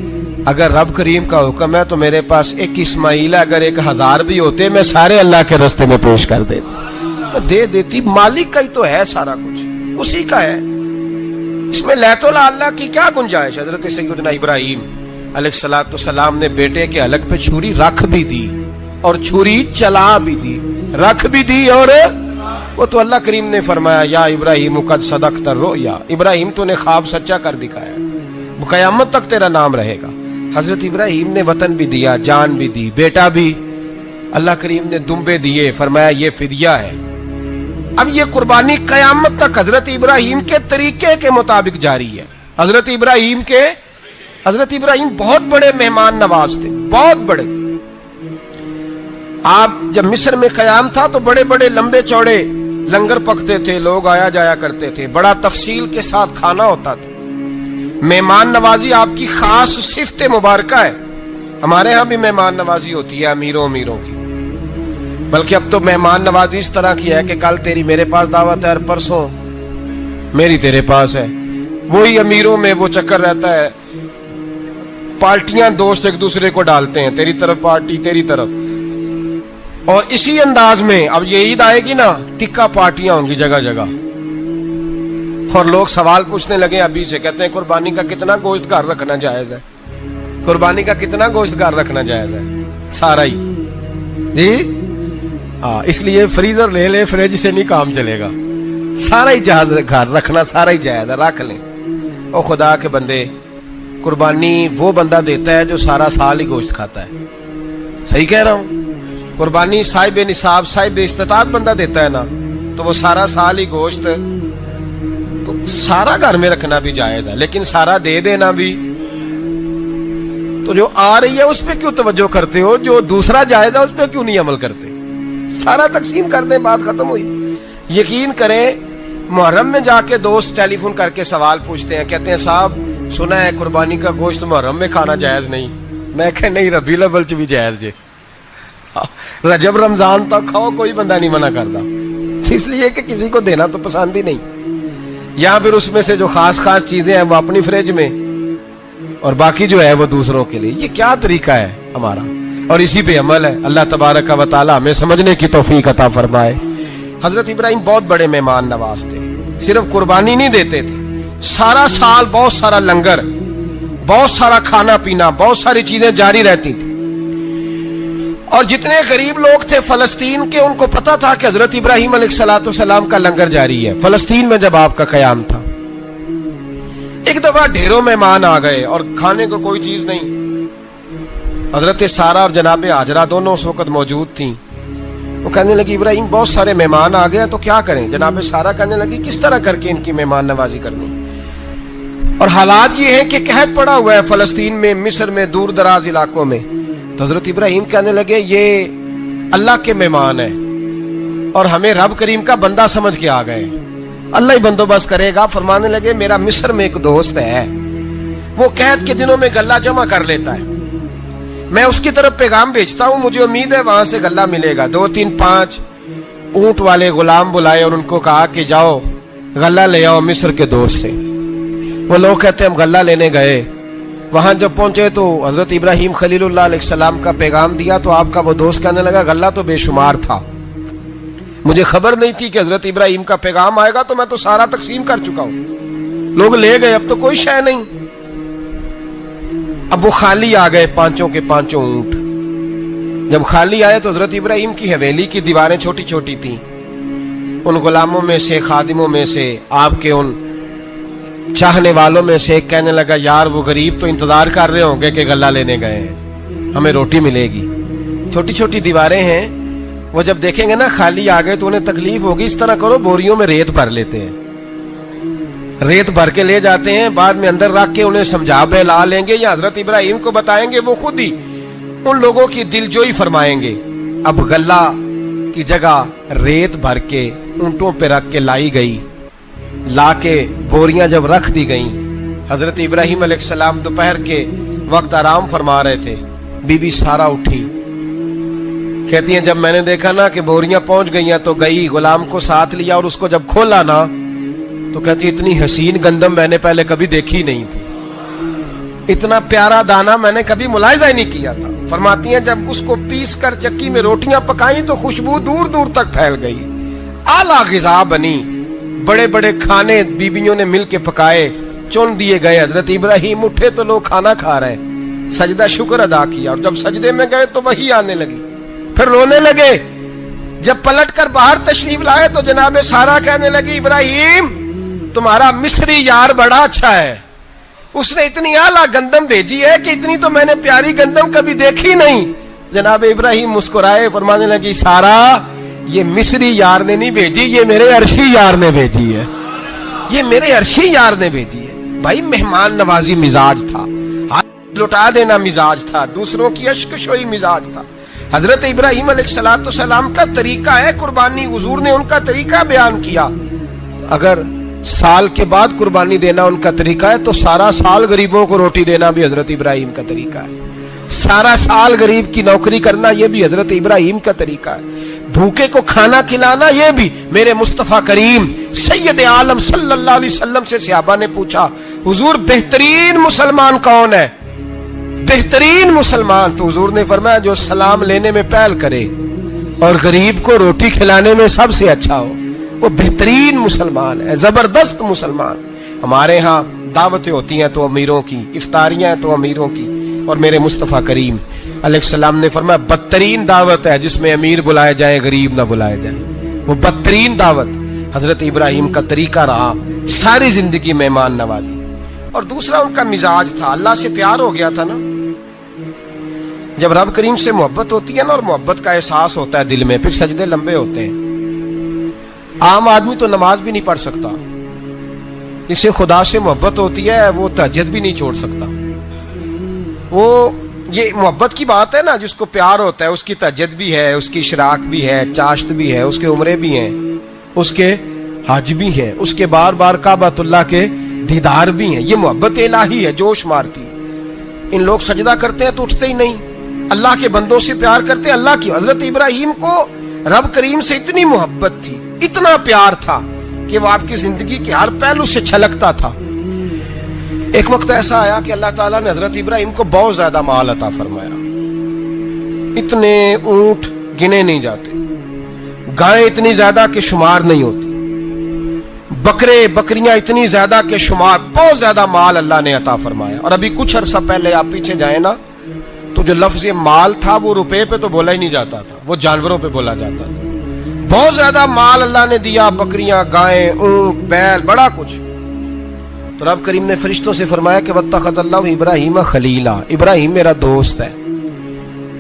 اگر رب کریم کا حکم ہے تو میرے پاس ایک اسماعیل ہے, اگر 1000 بھی ہوتے میں سارے اللہ کے راستے میں پیش کر دے دیتی. مالک کا ہی تو ہے سارا کچھ, اسی کا ہے, اس میں لیت اللہ کی کیا گنجائش. حضرت سیدنا ابراہیم علیہ السلام نے بیٹے کے حلق پہ چھری رکھ بھی دی اور چھری چلا بھی دی, رکھ بھی دی, اور وہ تو اللہ کریم نے فرمایا یا ابراہیم قد صدقت الرؤیا, ابراہیم تو نے خواب سچا کر دکھایا, وہ قیامت تک تیرا نام رہے گا. حضرت ابراہیم نے وطن بھی دیا, جان بھی دی, بیٹا بھی, اللہ کریم نے دمبے دیے, فرمایا یہ فدیہ ہے. اب یہ قربانی قیامت تک حضرت ابراہیم کے طریقے کے مطابق جاری ہے. حضرت ابراہیم بہت بڑے مہمان نواز تھے, بہت بڑے. آپ جب مصر میں قیام تھا تو بڑے بڑے لمبے چوڑے لنگر پکتے تھے, لوگ آیا جایا کرتے تھے, بڑا تفصیل کے ساتھ کھانا ہوتا تھا. مہمان نوازی آپ کی خاص صفت مبارکہ ہے. ہمارے ہاں بھی مہمان نوازی ہوتی ہے امیروں کی, بلکہ اب تو مہمان نوازی اس طرح کی ہے کہ کل تیری میرے پاس دعوت ہے اور پرسوں میری تیرے پاس ہے. وہی امیروں میں وہ چکر رہتا ہے, پارٹیاں دوست ایک دوسرے کو ڈالتے ہیں, تیری طرف پارٹی تیری طرف. اور اسی انداز میں اب یہ عید آئے گی نا, ٹکا پارٹیاں ہوں گی جگہ جگہ, اور لوگ سوال پوچھنے لگے ابھی سے, کہتے ہیں قربانی کا کتنا گوشت گھر رکھنا جائز ہے, قربانی کا کتنا گوشت گھر رکھنا جائز ہے؟ سارا ہی جی. اس لیے فریزر لے لے, فریج سے نہیں کام چلے گا. سارا ہی جہاز گھر رکھنا سارا ہی جائز ہے, رکھ لیں. او خدا کے بندے, قربانی وہ بندہ دیتا ہے جو سارا سال ہی گوشت کھاتا ہے. صحیح کہہ رہا ہوں؟ قربانی صاحب نصاب صاحب استطاعت بندہ دیتا ہے نا, تو وہ سارا سال ہی گوشت, تو سارا گھر میں رکھنا بھی جائز ہے, لیکن سارا دے دینا بھی. تو جو آ رہی ہے اس پہ کیوں توجہ کرتے ہو, جو دوسرا جائز ہے اس پہ کیوں نہیں عمل کرتے؟ سارا تقسیم کر دیں, بات ختم ہوئی. یقین کریں, محرم میں جا کے دوست ٹیلی فون کر کے سوال پوچھتے ہیں, کہتے ہیں صاحب سنا ہے قربانی کا گوشت محرم میں کھانا جائز نہیں. میں کہ نہیں, ربیع الاول چ بھی جائز جے, رجب رمضان تک کھاؤ, کوئی بندہ نہیں منع کرتا. اس لیے کہ کسی کو دینا تو پسند ہی نہیں, یا پھر اس میں سے جو خاص خاص چیزیں ہیں وہ اپنی فریج میں, اور باقی جو ہے وہ دوسروں کے لیے. یہ کیا طریقہ ہے ہمارا؟ اور اسی پہ عمل ہے. اللہ تبارک و تعالی ہمیں سمجھنے کی توفیق عطا فرمائے. حضرت ابراہیم بہت بڑے مہمان نواز تھے. صرف قربانی نہیں دیتے تھے, سارا سال بہت سارا لنگر, بہت سارا کھانا پینا, بہت ساری چیزیں جاری رہتی تھی. اور جتنے غریب لوگ تھے فلسطین کے, ان کو پتا تھا کہ حضرت ابراہیم علیہ السلام کا لنگر جاری ہے. فلسطین میں جب آپ کا قیام تھا, ایک دفعہ ڈھیروں مہمان آ گئے اور کھانے کو کوئی چیز نہیں. حضرت سارہ اور جناب ہاجرہ دونوں اس وقت موجود تھیں. وہ کہنے لگی ابراہیم بہت سارے مہمان آ گئے تو کیا کریں؟ جناب سارہ کہنے لگی کس طرح کر کے ان کی مہمان نوازی کرنی. اور حالات یہ ہیں کہ قحط پڑا ہوا ہے فلسطین میں, مصر میں, دور دراز علاقوں میں. تو حضرت ابراہیم کہنے لگے یہ اللہ کے مہمان ہیں اور ہمیں رب کریم کا بندہ سمجھ کے آ گئے, اللہ ہی بندوبست کرے گا. فرمانے لگے میرا مصر میں ایک دوست ہے, وہ قحط کے دنوں میں غلہ جمع کر لیتا ہے, میں اس کی طرف پیغام بھیجتا ہوں, مجھے امید ہے وہاں سے غلہ ملے گا. 2 3 5 اونٹ والے غلام بلائے اور ان کو کہا کہ جاؤ غلہ لے آؤ مصر کے دوست سے. وہ لوگ کہتے ہیں ہم غلہ لینے گئے, وہاں جب پہنچے تو حضرت ابراہیم خلیل اللہ علیہ السلام کا پیغام دیا تو آپ کا وہ دوست کہنے لگا غلہ تو بے شمار تھا, مجھے خبر نہیں تھی کہ حضرت ابراہیم کا پیغام آئے گا, تو میں تو سارا تقسیم کر چکا ہوں, لوگ لے گئے, اب تو کوئی شے نہیں. اب وہ خالی آ گئے 5 کے 5 اونٹ. جب خالی آئے تو حضرت ابراہیم کی حویلی کی دیواریں چھوٹی چھوٹی تھیں. ان غلاموں میں سے, خادموں میں سے, آپ کے ان چاہنے والوں میں سے ایک کہنے لگا یار وہ غریب تو انتظار کر رہے ہوں گے کہ غلہ لینے گئے ہیں, ہمیں روٹی ملے گی. چھوٹی چھوٹی دیواریں ہیں, وہ جب دیکھیں گے نا خالی آ گئے تو انہیں تکلیف ہوگی. اس طرح کرو بوریوں میں ریت بھر لیتے ہیں, ریت بھر کے لے جاتے ہیں, بعد میں اندر رکھ کے انہیں سمجھا بہلا لیں گے یا حضرت ابراہیم کو بتائیں گے, وہ خود ہی ان لوگوں کی دلجوئی فرمائیں گے. اب غلہ کی جگہ ریت بھر کے اونٹوں پہ رکھ کے لائی گئی. لا کے بوریاں جب رکھ دی گئیں, حضرت ابراہیم علیہ السلام دوپہر کے وقت آرام فرما رہے تھے. بی بی سارہ اٹھی, کہتی ہیں جب میں نے دیکھا نا کہ بوریاں پہنچ گئی ہیں تو گئی, غلام کو ساتھ لیا اور اس کو جب کھولا نا تو کہتی اتنی حسین گندم میں نے پہلے کبھی دیکھی نہیں تھی, اتنا پیارا دانا میں نے کبھی ملاحظہ ہی نہیں کیا تھا. فرماتی ہیں جب اس کو پیس کر چکی میں روٹیاں پکائیں تو خوشبو دور دور تک پھیل گئی, اعلیٰ غذا بنی. بڑے بڑے کھانے بیویوں نے مل کے پکائے, چن دیے گئے. حضرت ابراہیم اٹھے تو لوگ کھانا کھا رہے ہیں, سجدہ شکر ادا کیا, اور جب سجدے میں گئے تو وہی آنے لگی, پھر رونے لگے. جب پلٹ کر باہر تشریف لائے تو جناب سارہ کہنے لگی ابراہیم تمہارا مصری یار بڑا اچھا ہے, اس نے اتنی اعلیٰ گندم بھیجی ہے کہ اتنی تو میں نے پیاری گندم کبھی دیکھی نہیں. جناب ابراہیم مسکرائے, فرمانے لگی سارہ یہ مصری یار نے نہیں بھیجی, یہ میرے عرشی یار نے بھیجی ہے, یہ میرے عرشی یار نے بھیجی ہے. بھائی مہمان نوازی مزاج تھا, ہاتھ لٹا دینا مزاج تھا, دوسروں کی اشک شوئی مزاج تھا. حضرت ابراہیم علیہ السلام کا طریقہ ہے قربانی, حضور نے ان کا طریقہ بیان کیا. اگر سال کے بعد قربانی دینا ان کا طریقہ ہے تو سارا سال غریبوں کو روٹی دینا بھی حضرت ابراہیم کا طریقہ ہے. سارا سال غریب کی نوکری کرنا یہ بھی حضرت ابراہیم کا طریقہ ہے. بھوکے کو کھانا کھلانا یہ بھی. میرے مصطفیٰ کریم سید عالم صلی اللہ علیہ وسلم سے صحابہ نے پوچھا حضور بہترین مسلمان کون ہے؟ بہترین مسلمان تو حضور نے فرمایا جو سلام لینے میں پہل کرے اور غریب کو روٹی کھلانے میں سب سے اچھا ہو, وہ بہترین مسلمان ہے, زبردست مسلمان. ہمارے ہاں دعوتیں ہوتی ہیں تو امیروں کی, افطاریاں ہیں تو امیروں کی, اور میرے مصطفیٰ کریم علیہ السلام نے فرمایا بدترین دعوت ہے جس میں امیر بلائے جائیں غریب نہ بلائے جائیں, وہ بدترین دعوت. حضرت ابراہیم کا طریقہ رہا ساری زندگی مہمان نوازی. اور دوسرا ان کا مزاج تھا, اللہ سے پیار ہو گیا تھا نا. جب رب کریم سے محبت ہوتی ہے نا, اور محبت کا احساس ہوتا ہے دل میں, پھر سجدے لمبے ہوتے ہیں. عام آدمی تو نماز بھی نہیں پڑھ سکتا, اسے خدا سے محبت ہوتی ہے وہ تہجد بھی نہیں چھوڑ سکتا. وہ یہ محبت کی بات ہے نا, جس کو پیار ہوتا ہے اس کی تہجد بھی ہے, اس کی اشراق بھی ہے, چاشت بھی ہے, اس کے عمرے بھی ہیں, اس کے حج بھی ہیں, اس کے بار بار کعبۃ اللہ کے دیدار بھی ہیں. یہ محبت الہی ہے, جوش مارتی. ان لوگ سجدہ کرتے ہیں تو اٹھتے ہی نہیں. اللہ کے بندوں سے پیار کرتے ہیں, اللہ کی. حضرت ابراہیم کو رب کریم سے اتنی محبت تھی, اتنا پیار تھا کہ وہ آپ کی زندگی کے ہر پہلو سے چھلکتا تھا. ایک وقت ایسا آیا کہ اللہ تعالیٰ نے حضرت ابراہیم کو بہت زیادہ مال عطا فرمایا. اتنے اونٹ گنے نہیں جاتے, گائیں اتنی زیادہ کہ شمار نہیں ہوتی, بکرے بکریاں اتنی زیادہ کہ شمار, بہت زیادہ مال اللہ نے عطا فرمایا. اور ابھی کچھ عرصہ پہلے آپ پیچھے جائیں نا, تو جو لفظ مال تھا وہ روپے پہ تو بولا ہی نہیں جاتا تھا, وہ جانوروں پہ بولا جاتا تھا. بہت زیادہ مال اللہ نے دیا, بکریاں, گائیں, اونٹ, بیل, بڑا کچھ. تو رب کریم نے فرشتوں سے فرمایا کہ واتخذ اللہ ابراہیم خلیلا, ابراہیم میرا دوست ہے.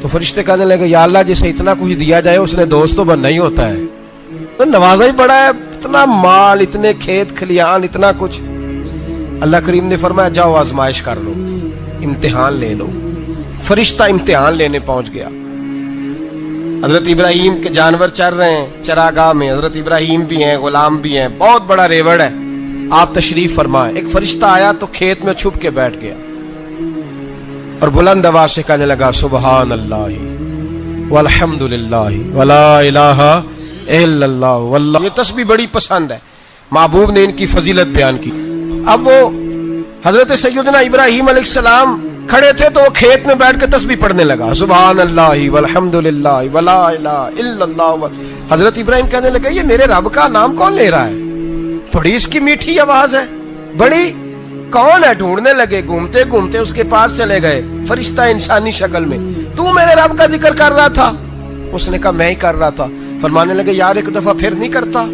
تو فرشتے کہنے لگے یا اللہ جسے اتنا کچھ دیا جائے اس نے دوست تو بننا ہی ہوتا ہے, تو نوازا ہی پڑا ہے, اتنا مال, اتنے کھیت کھلیان, اتنا کچھ. اللہ کریم نے فرمایا جاؤ آزمائش کر لو, امتحان لے لو. فرشتہ امتحان لینے پہنچ گیا. حضرت ابراہیم کے جانور چر رہے ہیں چراگاہ میں, حضرت ابراہیم بھی ہیں, غلام بھی ہیں, بہت بڑا ریوڑ ہے. آپ تشریف فرمائیں. ایک فرشتہ آیا تو کھیت میں چھپ کے بیٹھ گیا اور بلند آواز سے کہنے لگا سبحان اللہ والحمد للہ ولا الہ الا اللہ واللہ. یہ تسبیح بڑی پسند ہے, محبوب نے ان کی فضیلت بیان کی. اب وہ حضرت سیدنا ابراہیم علیہ السلام کھڑے تھے تو وہ کھیت میں بیٹھ کے تسبیح پڑھنے لگا سبحان اللہ والحمد للہ ولا الہ الا اللہ. حضرت ابراہیم کہنے لگے یہ میرے رب کا نام کون لے رہا ہے, بڑی اس کی میٹھی آواز ہے, بڑی کون ہے. ڈھونڈنے لگے, گھومتے گھومتے اس کے پاس چلے گئے, فرشتہ انسانی شکل میں. تو میرے رب کا ذکر کر رہا تھا؟ اس نے کہا میں ہی کر رہا تھا. فرمانے لگے یار ایک دفعہ پھر نہیں کرتا.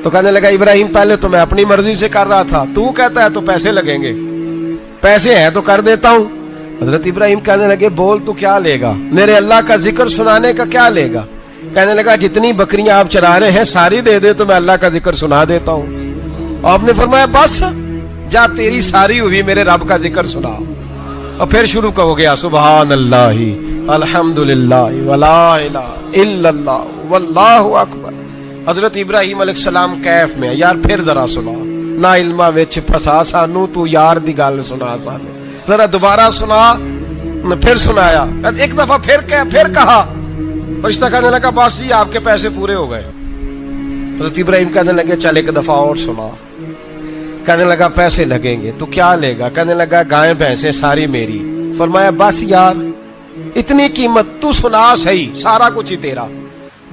تو کہنے لگا ابراہیم پہلے تو میں اپنی مرضی سے کر رہا تھا, تو کہتا ہے تو پیسے لگیں گے, پیسے ہیں تو کر دیتا ہوں. حضرت ابراہیم کہنے لگے بول تو کیا لے گا, میرے اللہ کا ذکر سنانے کا کیا لے گا. کہنے لگا جتنی بکریاں آپ چرا رہے ہیں ساری دے دے تو میں اللہ کا ذکر سنا دیتا ہوں. آپ نے فرمایا بس جا تیری ساری ہوئی, میرے رب کا ذکر سنا. اور پھر شروع ہو گیا سبحان اللہ الحمد للہ ولا الہ الا اللہ واللہ اکبر. حضرت ابراہیم علیہ السلام کیف میں, یار پھر ذرا سنا, نہ علما وچ پھسا سانو, تو یار دی گل سنا سانو, ذرا دوبارہ سنا. پھر سنایا, ایک دفعہ پھر کہا. فرشتہ کہنے لگا بس جی آپ کے پیسے پورے ہو گئے. حضرت ابراہیم کہنے لگے چل ایک دفعہ اور سنا. کہنے لگا پیسے لگیں گے. تو کیا لے گا؟ کہنے لگا گائیں بھینسیں ساری میری. فرمایا بس یار اتنی قیمت, تو سنا صحیح, سارا کچھ ہی تیرا.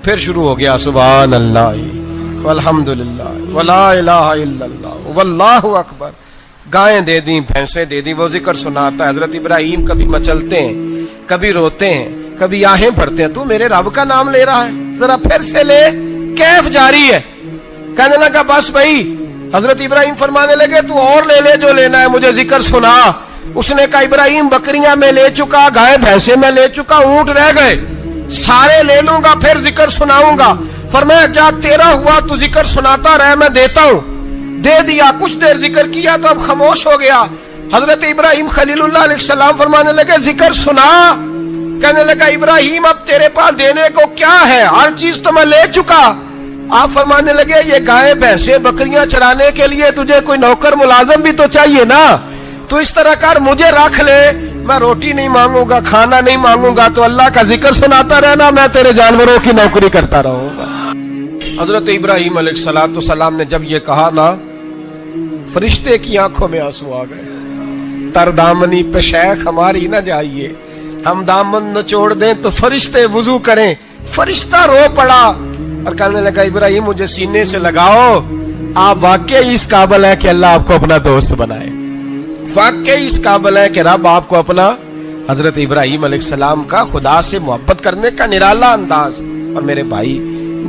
پھر شروع ہو گیا سبحان اللہ والحمد للہ ولا الہ الا اللہ واللہ اکبر. گائیں دے دیں, بھینسیں دے دیں, وہ ذکر سناتا ہے. حضرت ابراہیم کبھی مچلتے ہیں, کبھی روتے ہیں, کبھی آہیں بھرتے ہیں. تو میرے رب کا نام لے رہا ہے, ذرا پھر سے لے. کیف جاری ہے. کہنے لگا بس بھائی. حضرت ابراہیم فرمانے لگے تو اور لے لے جو لینا ہے, مجھے ذکر سنا. اس نے کہا ابراہیم بکریاں میں لے چکا, گائے بھینسیں میں لے چکا, اونٹ رہ گئے, سارے لے لوں گا پھر ذکر سناؤں گا. فرمایا جا تیرا ہوا تو ذکر سناتا رہ, میں دیتا ہوں. دے دیا, کچھ دیر ذکر کیا تو اب خاموش ہو گیا. حضرت ابراہیم خلیل اللہ علیہ السلام فرمانے لگے ذکر سنا. کہنے لگا ابراہیم اب تیرے پاس دینے کو کیا ہے, ہر چیز تو میں لے چکا. آپ فرمانے لگے یہ گائے بھینسیں بکریاں چرانے کے لیے تجھے کوئی نوکر ملازم بھی تو چاہیے نا. تو اس طرح کر, مجھے رکھ لے, میں روٹی نہیں مانگوں گا, کھانا نہیں مانگوں گا, تو اللہ کا ذکر سناتا رہنا, میں تیرے جانوروں کی نوکری کرتا رہوں گا. حضرت ابراہیم علیہ السلام نے جب یہ کہا نا, فرشتے کی آنکھوں میں آنسو آ گئے. تر دامنی پہ شیخ ہماری نہ جائیے, ہم دامن نچوڑ دیں تو فرشتے وضو کریں. فرشتہ رو پڑا اور کہنے لگا ابراہیم مجھے سینے سے لگاؤ, آپ واقعی اس قابل ہے کہ اللہ آپ کو اپنا دوست بنائے, واقعی اس قابل ہے کہ رب آپ کو اپنا. حضرت ابراہیم علیہ السلام کا خدا سے محبت کرنے کا نرالا انداز. اور میرے بھائی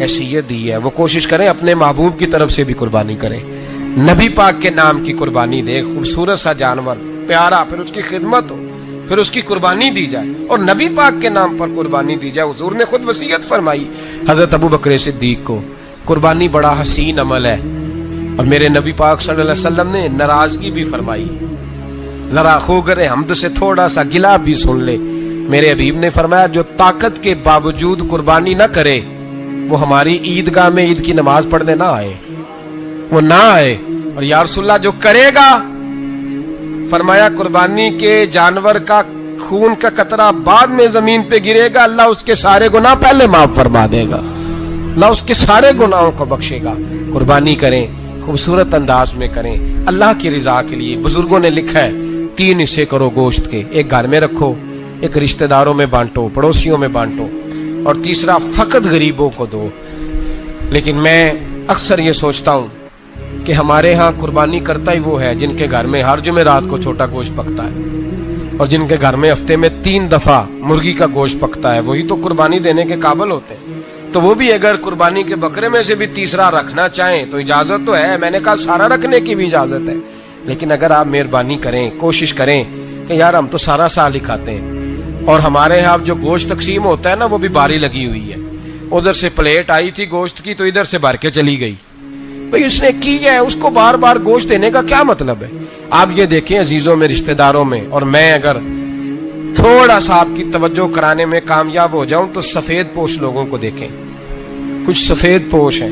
حیثیت دی ہے، وہ کوشش کریں اپنے محبوب کی طرف سے بھی قربانی کریں، نبی پاک کے نام کی قربانی دے، خوبصورت سا جانور پیارا، پھر اس کی خدمت ہو، پھر اس کی قربانی دی جائے اور نبی پاک کے نام پر قربانی دی جائے۔ حضور نے خود وصیت فرمائی حضرت ابو بکر صدیق کو، قربانی بڑا حسین عمل ہے، اور میرے نبی پاک صلی اللہ علیہ وسلم نے ناراضگی بھی فرمائی، ذرا خوگر حمد سے تھوڑا سا گلا بھی سن لے۔ میرے حبیب نے فرمایا جو طاقت کے باوجود قربانی نہ کرے وہ ہماری عیدگاہ میں عید کی نماز پڑھنے نہ آئے، وہ نہ آئے۔ اور یا رسول اللہ جو کرے گا، فرمایا قربانی کے جانور کا خون کا قطرہ بعد میں زمین پہ گرے گا، اللہ اس کے سارے گناہ پہلے معاف فرما دے گا، اللہ اس کے سارے گناہوں کو بخشے گا۔ قربانی کریں، خوبصورت انداز میں کریں، اللہ کی رضا کے لیے۔ بزرگوں نے لکھا ہے 3 حصے کرو گوشت کے، ایک گھر میں رکھو، ایک رشتہ داروں میں بانٹو، پڑوسیوں میں بانٹو، اور تیسرا فقط غریبوں کو دو۔ لیکن میں اکثر یہ سوچتا ہوں کہ ہمارے ہاں قربانی کرتا ہی وہ ہے جن کے گھر میں ہر جمعرات کو چھوٹا گوشت پکتا ہے، اور جن کے گھر میں ہفتے میں 3 دفعہ مرغی کا گوشت پکتا ہے، وہی تو قربانی دینے کے قابل ہوتے ہیں۔ تو وہ بھی اگر قربانی کے بکرے میں سے بھی تیسرا رکھنا چاہیں تو اجازت تو ہے، میں نے کہا سارا رکھنے کی بھی اجازت ہے، لیکن اگر آپ مہربانی کریں، کوشش کریں کہ یار ہم تو سارا سال ہی کھاتے ہیں، اور ہمارے یہاں جو گوشت تقسیم ہوتا ہے نا وہ بھی باری لگی ہوئی ہے، ادھر سے پلیٹ آئی تھی گوشت کی تو ادھر سے بھر کے چلی گئی، بھئی اس نے کی ہے، اس کو بار بار گوشت دینے کا کیا مطلب ہے؟ آپ یہ دیکھیں عزیزوں میں، رشتہ داروں میں، اور میں اگر تھوڑا سا آپ کی توجہ کرانے میں کامیاب ہو جاؤں تو سفید پوش لوگوں کو دیکھیں، کچھ سفید پوش ہیں،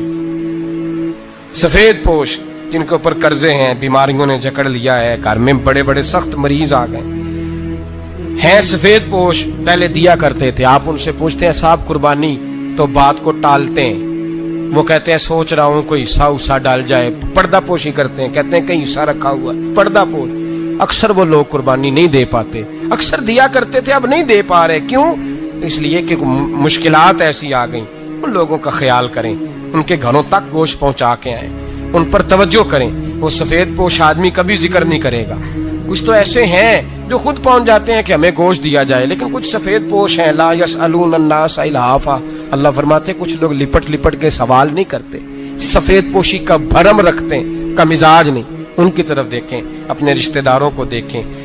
سفید پوش جن کے اوپر قرضے ہیں، بیماریوں نے جکڑ لیا ہے، گھر میں بڑے بڑے سخت مریض آ گئے ہیں، سفید پوش پہلے دیا کرتے تھے، آپ ان سے پوچھتے ہیں صاحب قربانی، تو بات کو ٹالتے ہیں، وہ کہتے ہیں سوچ رہا ہوں کوئی حصہ ڈال جائے، پردہ پوشی کرتے ہیں، کہتے ہیں کہیں حصہ رکھا ہوا ہے، پردہ پوش۔ اکثر وہ لوگ قربانی نہیں دے پاتے، اکثر دیا کرتے تھے اب نہیں دے پا رہے، کیوں؟ اس لیے کہ مشکلات ایسی آ گئیں۔ ان لوگوں کا خیال کریں، ان کے گھروں تک گوشت پہنچا کے آئیں، ان پر توجہ کریں۔ وہ سفید پوش آدمی کبھی ذکر نہیں کرے گا، کچھ تو ایسے ہیں جو خود پہنچ جاتے ہیں کہ ہمیں گوشت دیا جائے، لیکن کچھ سفید پوش ہیں لا یسألون الناس الحافا، اللہ فرماتے ہیں کچھ لوگ لپٹ لپٹ کے سوال نہیں کرتے، سفید پوشی کا بھرم رکھتے ہیں، کا مزاج نہیں۔ ان کی طرف دیکھیں، اپنے رشتہ داروں کو دیکھیں،